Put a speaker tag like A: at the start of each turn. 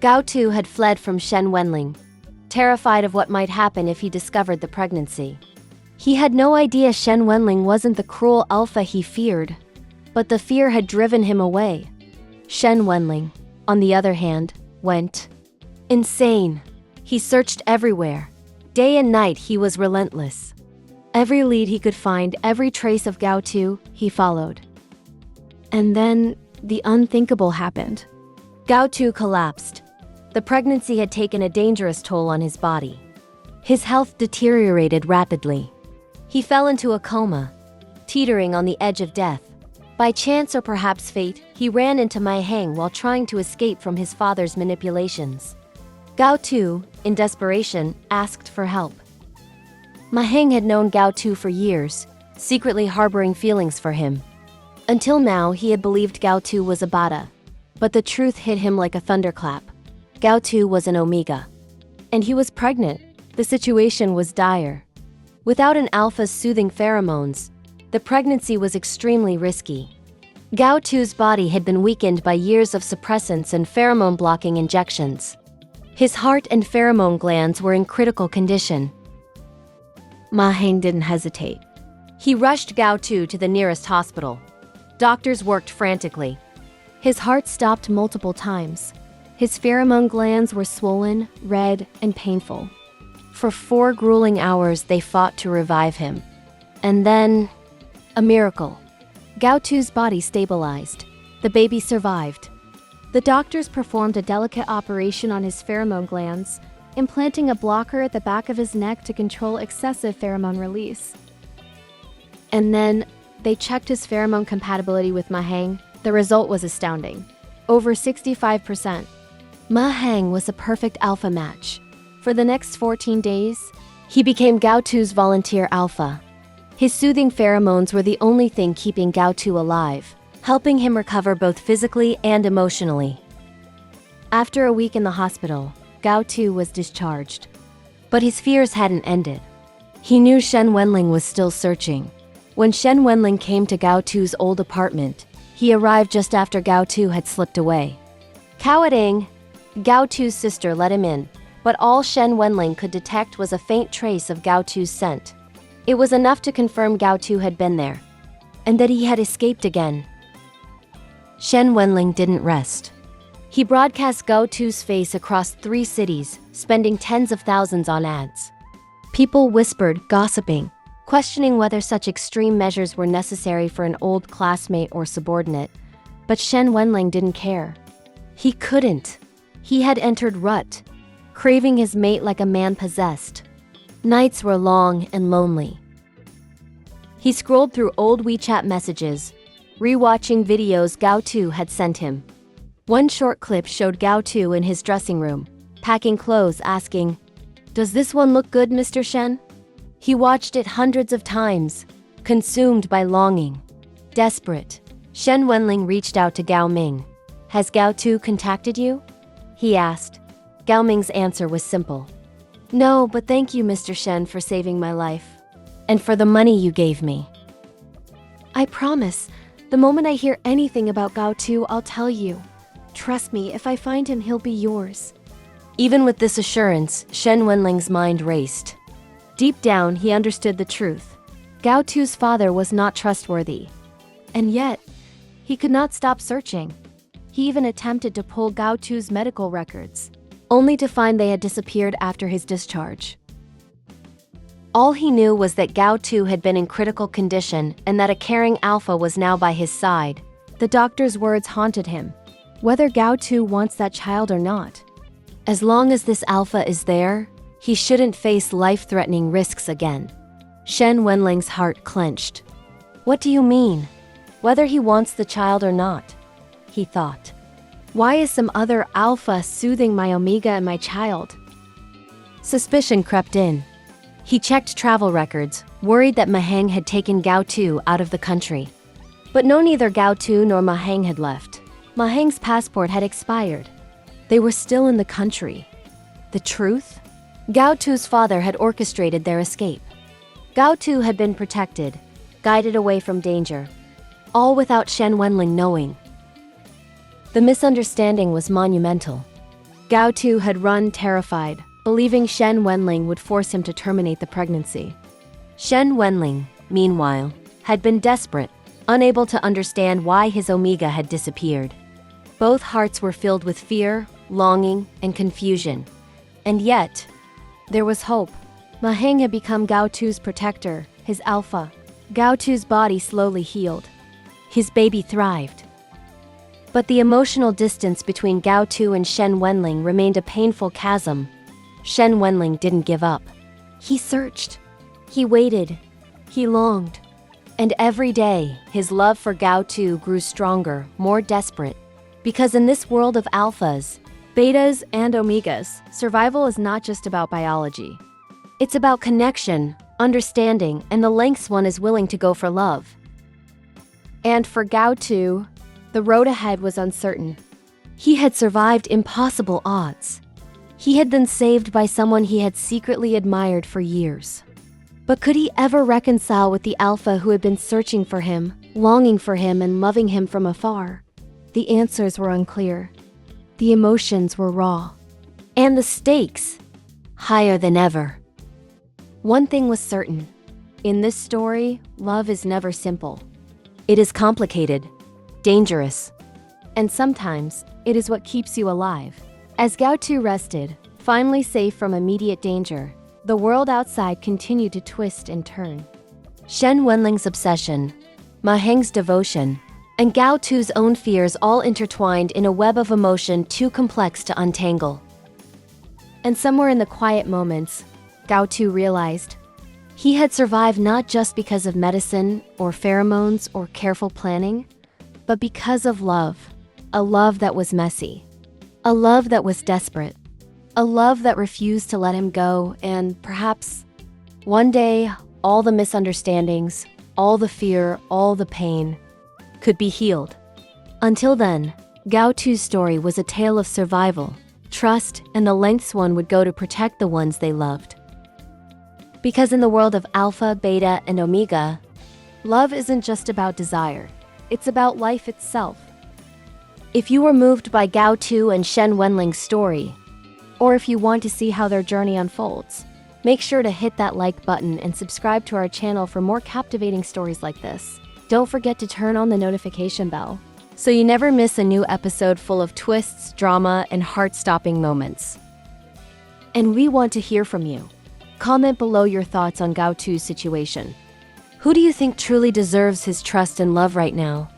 A: Gao Tu had fled from Shen Wenlang, terrified of what might happen if he discovered the pregnancy. He had no idea Shen Wenlang wasn't the cruel alpha he feared, but the fear had driven him away. Shen Wenlang, on the other hand, went insane. He searched everywhere. Day and night he was relentless. Every lead he could find, every trace of Gao Tu, he followed. And then, the unthinkable happened. Gao Tu collapsed. The pregnancy had taken a dangerous toll on his body. His health deteriorated rapidly. He fell into a coma, teetering on the edge of death. By chance or perhaps fate, he ran into Ma Heng while trying to escape from his father's manipulations. Gao Tu, in desperation, asked for help. Ma Heng had known Gao Tu for years, secretly harboring feelings for him. Until now, he had believed Gao Tu was a beta. But the truth hit him like a thunderclap. Gao Tu was an omega. And he was pregnant. The situation was dire. Without an alpha's soothing pheromones, the pregnancy was extremely risky. Gao Tu's body had been weakened by years of suppressants and pheromone-blocking injections. His heart and pheromone glands were in critical condition. Ma Heng didn't hesitate. He rushed Gao Tu to the nearest hospital. Doctors worked frantically. His heart stopped multiple times. His pheromone glands were swollen, red, and painful. For 4 grueling hours, they fought to revive him. And then, a miracle. Gao Tu's body stabilized. The baby survived. The doctors performed a delicate operation on his pheromone glands, implanting a blocker at the back of his neck to control excessive pheromone release. And then, they checked his pheromone compatibility with Ma Heng. The result was astounding. Over 65%. Ma Heng was a perfect alpha match. For the next 14 days, he became Gao Tu's volunteer alpha. His soothing pheromones were the only thing keeping Gao Tu alive, helping him recover both physically and emotionally. After a week in the hospital, Gao Tu was discharged. But his fears hadn't ended. He knew Shen Wenlang was still searching. When Shen Wenlang came to Gao Tu's old apartment, he arrived just after Gao Tu had slipped away. Cowating! Gao Tu's sister let him in, but all Shen Wenlang could detect was a faint trace of Gao Tu's scent. It was enough to confirm Gao Tu had been there, and that he had escaped again. Shen Wenlang didn't rest. He broadcast Gao Tu's face across 3 cities, spending tens of thousands on ads. People whispered, gossiping, questioning whether such extreme measures were necessary for an old classmate or subordinate, but Shen Wenlang didn't care. He couldn't. He had entered rut, craving his mate like a man possessed. Nights were long and lonely. He scrolled through old WeChat messages, rewatching videos Gao Tu had sent him. One short clip showed Gao Tu in his dressing room, packing clothes, asking, "Does this one look good, Mr. Shen?" He watched it hundreds of times, consumed by longing. Desperate, Shen Wenlang reached out to Gao Ming. "Has Gao Tu contacted you?" he asked. Gao Ming's answer was simple. "No, but thank you, Mr. Shen, for saving my life. And for the money you gave me." "I promise, the moment I hear anything about Gao Tu, I'll tell you. Trust me, if I find him, he'll be yours." Even with this assurance, Shen Wenlang's mind raced. Deep down, he understood the truth. Gao Tu's father was not trustworthy. And yet, he could not stop searching. He even attempted to pull Gao Tu's medical records, only to find they had disappeared after his discharge. All he knew was that Gao Tu had been in critical condition and that a caring alpha was now by his side. The doctor's words haunted him. Whether Gao Tu wants that child or not, as long as this alpha is there, he shouldn't face life-threatening risks again. Shen Wenlang's heart clenched. "What do you mean? Whether he wants the child or not?" he thought. "Why is some other alpha soothing my omega and my child?" Suspicion crept in. He checked travel records, worried that Mahang had taken Gao Tu out of the country. But no, neither Gao Tu nor Mahang had left. Mahang's passport had expired. They were still in the country. The truth? Gao Tu's father had orchestrated their escape. Gao Tu had been protected, guided away from danger, all without Shen Wenlang knowing. The misunderstanding was monumental. Gao Tu had run terrified, believing Shen Wenlang would force him to terminate the pregnancy. Shen Wenlang, meanwhile, had been desperate, unable to understand why his Omega had disappeared. Both hearts were filled with fear, longing, and confusion. And yet, there was hope. Ma Heng had become Gao Tu's protector, his alpha. Gao Tu's body slowly healed. His baby thrived. But the emotional distance between Gao Tu and Shen Wenlang remained a painful chasm. Shen Wenlang didn't give up. He searched. He waited. He longed. And every day, his love for Gao Tu grew stronger, more desperate. Because in this world of alphas, betas, and omegas, survival is not just about biology. It's about connection, understanding, and the lengths one is willing to go for love. And for Gao Tu, the road ahead was uncertain. He had survived impossible odds. He had been saved by someone he had secretly admired for years. But could he ever reconcile with the alpha who had been searching for him, longing for him, and loving him from afar? The answers were unclear. The emotions were raw. And the stakes, higher than ever. One thing was certain. In this story, love is never simple. It is complicated, dangerous, and sometimes it is what keeps you alive. As Gao Tu rested, finally safe from immediate danger, the world outside continued to twist and turn. Shen Wenlang's obsession, Ma Heng's devotion, and Gao Tu's own fears all intertwined in a web of emotion too complex to untangle. And somewhere in the quiet moments, Gao Tu realized he had survived not just because of medicine or pheromones or careful planning, but because of love. A love that was messy. A love that was desperate. A love that refused to let him go, and perhaps one day, all the misunderstandings, all the fear, all the pain could be healed. Until then, Gao Tu's story was a tale of survival, trust, and the lengths one would go to protect the ones they loved. Because in the world of alpha, beta, and omega, love isn't just about desire, it's about life itself. If you were moved by Gao Tu and Shen Wenlang's story, or if you want to see how their journey unfolds, make sure to hit that like button and subscribe to our channel for more captivating stories like this. Don't forget to turn on the notification bell so you never miss a new episode full of twists, drama, and heart-stopping moments. And we want to hear from you. Comment below your thoughts on Gao Tu's situation. Who do you think truly deserves his trust and love right now?